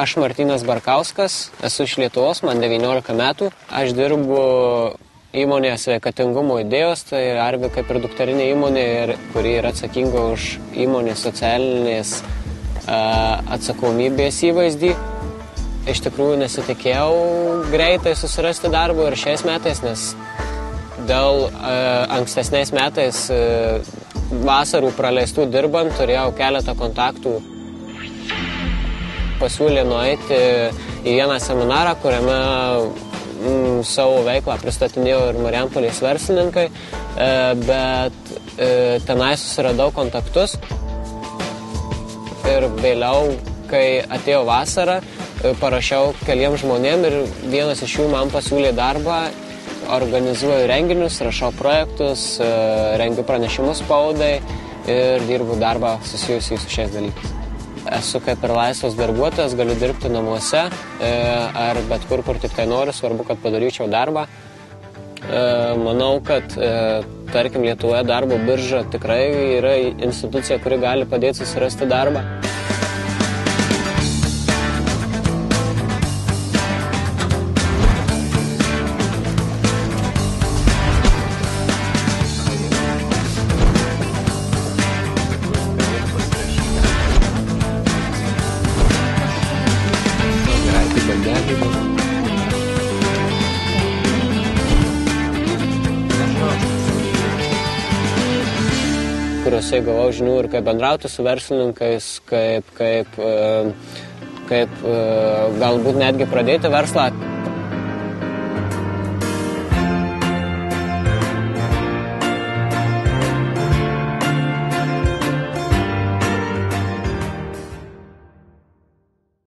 Aš Martynas Barkauskas, esu iš Lietuvos, man 19 metų. Aš dirbu įmonėje Sveikatingumo idėjos, tai Arvi kaip ir dukterinė įmonė, kuri yra atsakinga už įmonės socialinės atsakomybės įvaizdį. Iš tikrųjų nesitikėjau greitai susirasti darbo ir šiais metais, nes dėl ankstesniais metais vasarų praleistų dirbant turėjau keletą kontaktų. Pasiūlė nueiti į vieną seminarą, kuriame savo veiklą pristatinėjo ir Marijampolės verslininkai, bet tenai susiradau kontaktus ir vėliau, kai atėjo vasara, parašiau keliems žmonėm ir vienas iš jų man pasiūlė darbą, organizuoju renginius, rašau projektus, rengiu pranešimus spaudai ir dirbu darbą susijusį su šiais dalykais. Esu kaip ir laisvas darbuotojas, galiu dirbti namuose ar bet kur tik tai noriu, svarbu, kad padaryčiau darbą. Manau, kad, tarkim, Lietuvoje darbo birža tikrai yra institucija, kuri gali padėti susirasti darbą. Kuriuose gavau žinių ir kaip bendrauti su verslininkais, kaip galbūt netgi pradėti verslą.